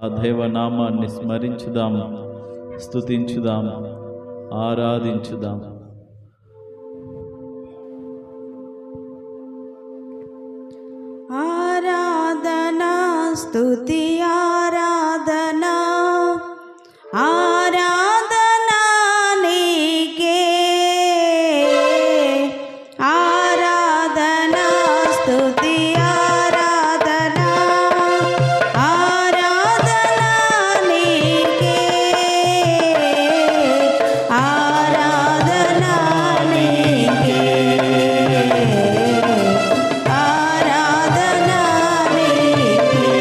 ఆ దైవనామాన్ని స్మరించుదాం, స్తుతించుదాం, ఆరాధించుదాం. ఆరాధనా స్తుతి ఆరాధనా ఆరాధనా నీకే, ఆరాధనా స్తుతి ఆరాధనా ఆరాధనా నీకే, ఆరాధనా నీకే, ఆరాధనా నీకే.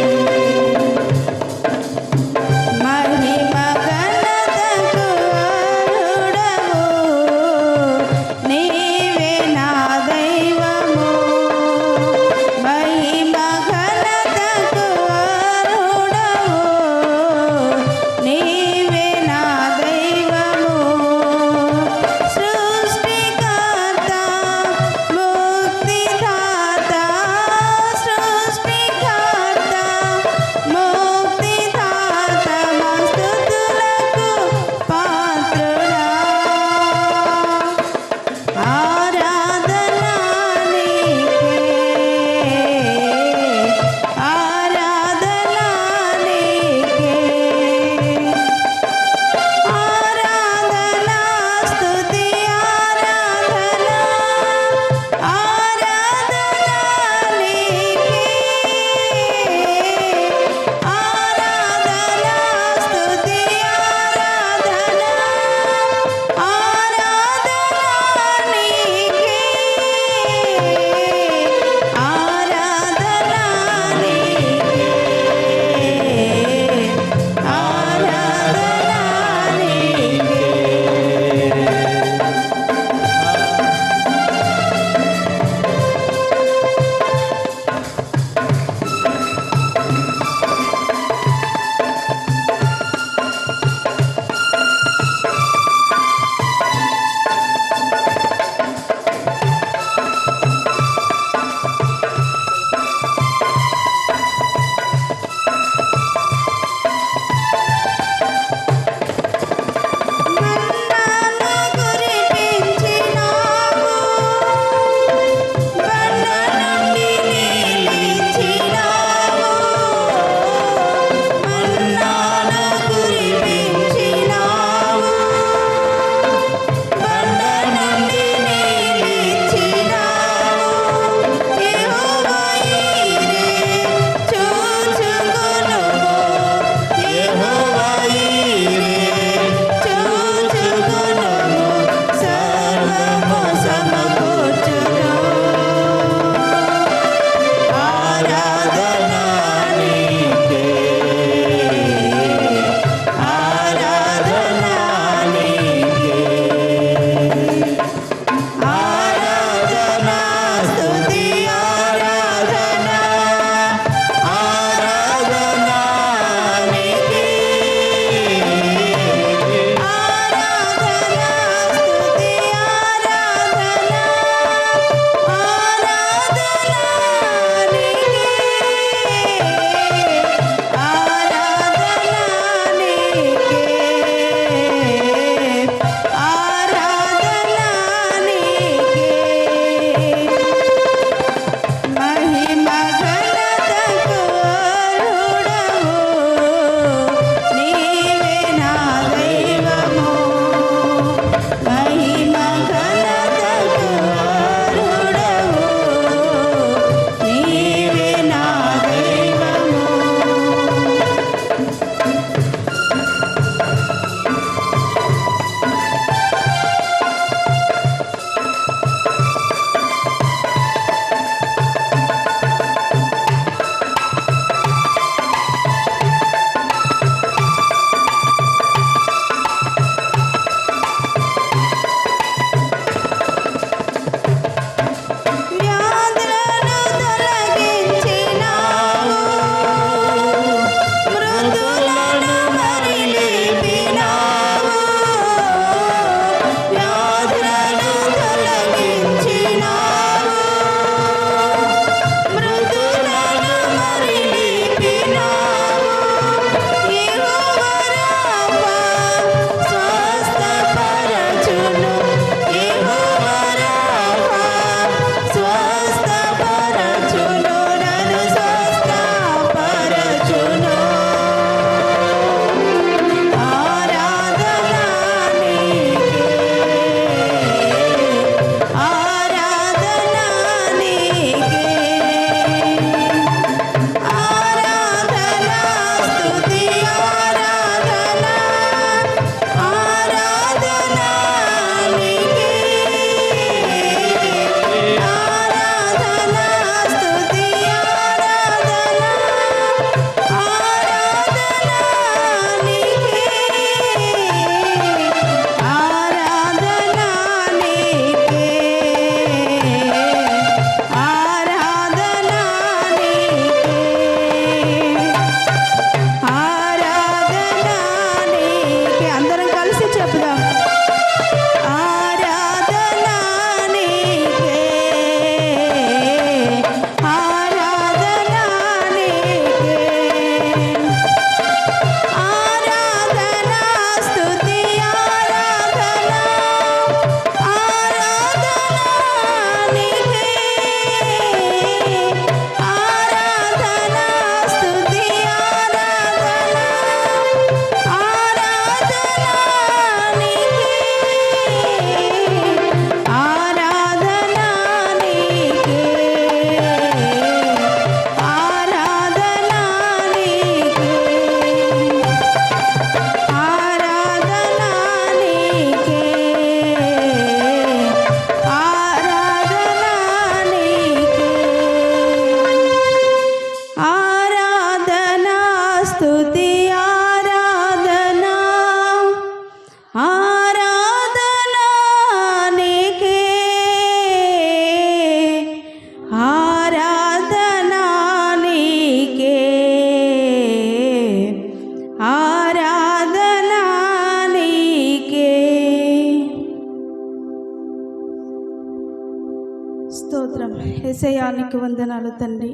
యేసయ్యానికి వందనాలు తండ్రి.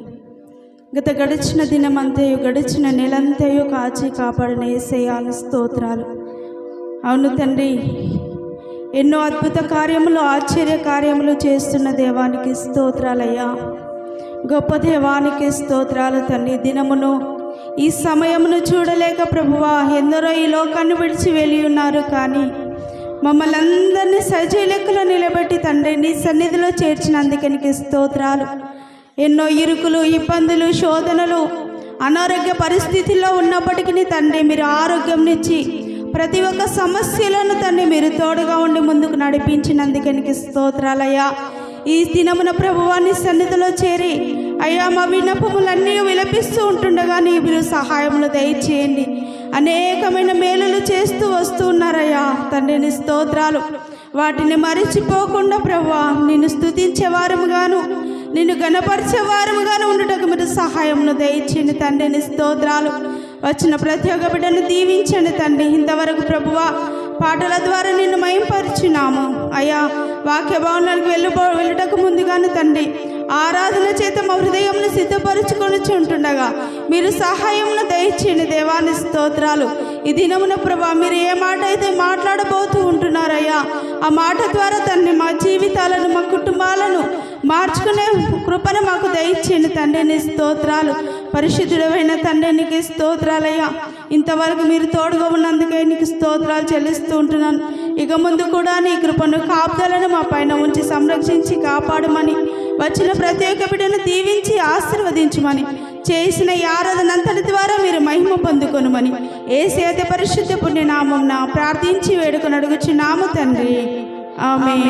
గత గడిచిన దినమంతయు గడిచిన నెలంతయు కాచి కాపాడిన యేసయ్యాని స్తోత్రాలు. అవును తండ్రి, ఎన్నో అద్భుత కార్యములు ఆశ్చర్య కార్యములు చేస్తున్న దేవానికి స్తోత్రాలయ్యా. గొప్ప దేవానికి స్తోత్రాలు తండ్రి. దినమును ఈ సమయమును చూడలేక ప్రభువా ఎందరో ఈ లోకాన్ని విడిచి వెళ్ళి ఉన్నారు, కానీ మమ్మల్ని అందరినీ సజీవ లెక్కలో నిలబెట్టి తండ్రి నీ సన్నిధిలో చేర్చినందుకు నీకు స్తోత్రాలు. ఎన్నో ఇరుకులు, ఇబ్బందులు, శోధనలు, అనారోగ్య పరిస్థితుల్లో ఉన్నప్పటికీ తండ్రి మీరు ఆరోగ్యంనిచ్చి ప్రతి ఒక్క సమస్యలను తండ్రి మీరు తోడుగా ఉండి ముందుకు నడిపించినందుకు నీకు స్తోత్రాలయ్యా. ఈ దినమున ప్రభువాని సన్నిధిలో చేరి అయ్యా మా విన్నపములన్నీ విలపిస్తూ ఉంటుండగా నీ మీరు సహాయములు దయచేయండి. అనేకమైన మేలులు చేస్తూ వస్తూ ఉన్నారయ్యా తండ్రి నీ స్తోత్రాలు. వాటిని మరిచిపోకుండా ప్రభువా నిన్ను స్తుతించేవారముగాను నిన్ను గణపరిచేవారముగాను ఉండుటకు మీరు సహాయమును దయచేయండి తండ్రి నీ స్తోత్రాలు. వచ్చిన ప్రతి ఒక్క బిడ్డను దీవించండి తండ్రి. ఇంతవరకు ప్రభువా పాటల ద్వారా నిన్ను మయంపరిచినాము అయ్యా. వాక్య భవనాలకు వెళ్ళుటకు ముందుగాను తండ్రి ఆరాధన చేత మా హృదయంను సిద్ధపరచుకొని ఉంటుండగా మీరు సహాయమును దయచేయండి దేవాని స్తోత్రాలు. ఈ దినమున ప్రభా మీరు ఏ మాట అయితే మాట్లాడబోతూ ఉంటున్నారయ్యా, ఆ మాట ద్వారా తండ్రి మా జీవితాలను మా కుటుంబాలను మార్చుకునే కృపను మాకు దయచేయండి తండ్రి నీ స్తోత్రాలు. పరిశుద్ధుడైన తండ్రి నీకు స్తోత్రాలయ్యా. ఇంతవరకు మీరు తోడుగా ఉన్నందుకే నీకు స్తోత్రాలు చెల్లిస్తూ ఉంటున్నాను. ఇక ముందు కూడా నీ కృపను కాపుదలను మా పైన ఉంచి సంరక్షించి కాపాడమని, వచ్చిన ప్రతి ఒక్క బిడ్డను దీవించి ఆశీర్వదించమని, చేసిన ఈ ఆరాధన అంతటి ద్వారా మీరు మహిమ పొందుకొనుమని యేసయ్య పరిశుద్ధ పుణ్యనామమున ప్రార్థించి వేడుకొని అడుగుచున్నాము తండ్రి. ఆమేన్.